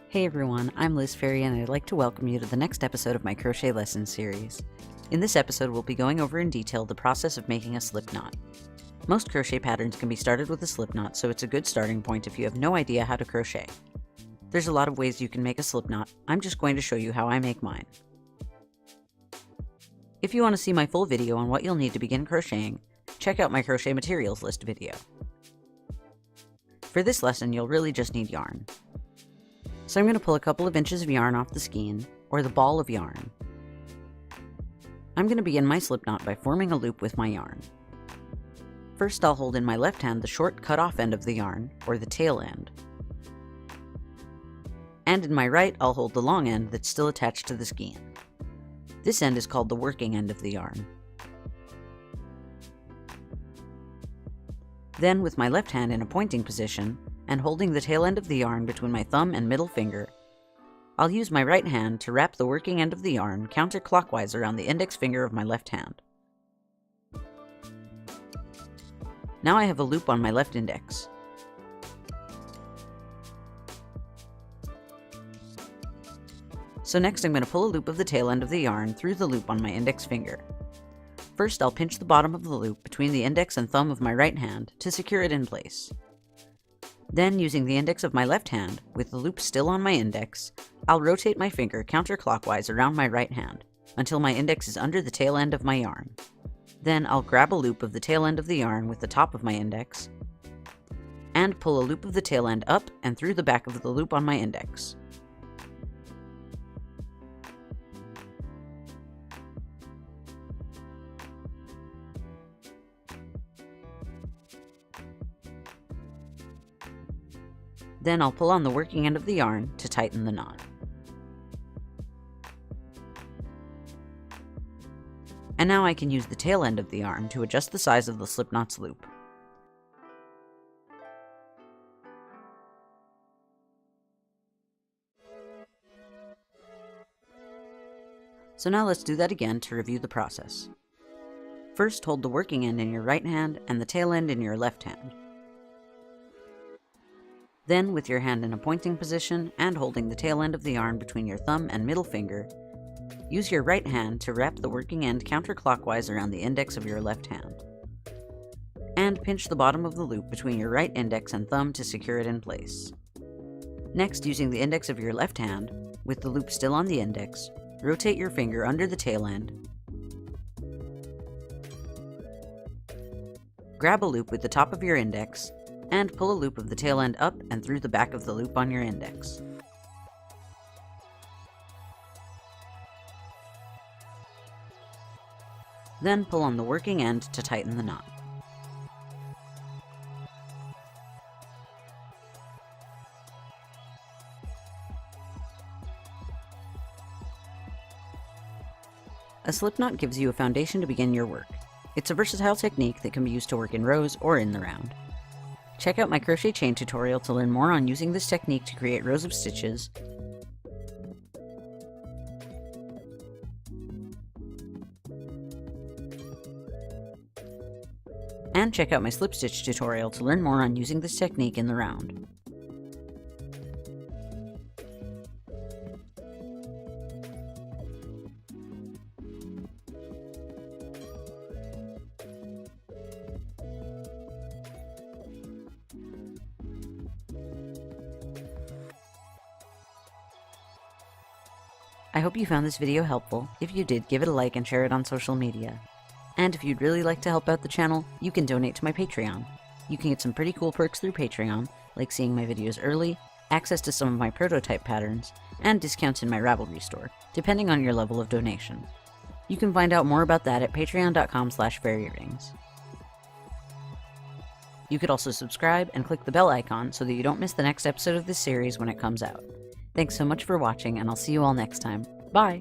Hey everyone, I'm Liz Ferry and I'd like to welcome you to the next episode of my Crochet Lessons series. In this episode, we'll be going over in detail the process of making a slip knot. Most crochet patterns can be started with a slip knot, so it's a good starting point if you have no idea how to crochet. There's a lot of ways you can make a slip knot. I'm just going to show you how I make mine. If you want to see my full video on what you'll need to begin crocheting, check out my crochet materials list video. For this lesson, you'll really just need yarn. So I'm going to pull a couple of inches of yarn off the skein, or the ball of yarn. I'm going to begin my slip knot by forming a loop with my yarn. First, I'll hold in my left hand the short cut-off end of the yarn, or the tail end. And in my right, I'll hold the long end that's still attached to the skein. This end is called the working end of the yarn. Then, with my left hand in a pointing position, and holding the tail end of the yarn between my thumb and middle finger, I'll use my right hand to wrap the working end of the yarn counterclockwise around the index finger of my left hand. Now I have a loop on my left index. So next I'm going to pull a loop of the tail end of the yarn through the loop on my index finger. First, I'll pinch the bottom of the loop between the index and thumb of my right hand to secure it in place. Then, using the index of my left hand, with the loop still on my index, I'll rotate my finger counterclockwise around my right hand, until my index is under the tail end of my yarn. Then, I'll grab a loop of the tail end of the yarn with the top of my index, and pull a loop of the tail end up and through the back of the loop on my index. Then I'll pull on the working end of the yarn to tighten the knot. And now I can use the tail end of the yarn to adjust the size of the slipknot's loop. So now let's do that again to review the process. First, hold the working end in your right hand and the tail end in your left hand. Then, with your hand in a pointing position and holding the tail end of the yarn between your thumb and middle finger, use your right hand to wrap the working end counterclockwise around the index of your left hand. And pinch the bottom of the loop between your right index and thumb to secure it in place. Next, using the index of your left hand, with the loop still on the index, rotate your finger under the tail end, grab a loop with the top of your index, and pull a loop of the tail end up and through the back of the loop on your index. Then pull on the working end to tighten the knot. A slip knot gives you a foundation to begin your work. It's a versatile technique that can be used to work in rows or in the round. Check out my crochet chain tutorial to learn more on using this technique to create rows of stitches, and check out my slip stitch tutorial to learn more on using this technique in the round. I hope you found this video helpful. If you did, give it a like and share it on social media. And if you'd really like to help out the channel, you can donate to my Patreon. You can get some pretty cool perks through Patreon, like seeing my videos early, access to some of my prototype patterns, and discounts in my Ravelry store, depending on your level of donation. You can find out more about that at patreon.com/fairyrings. You could also subscribe and click the bell icon so that you don't miss the next episode of this series when it comes out. Thanks so much for watching, and I'll see you all next time. Bye!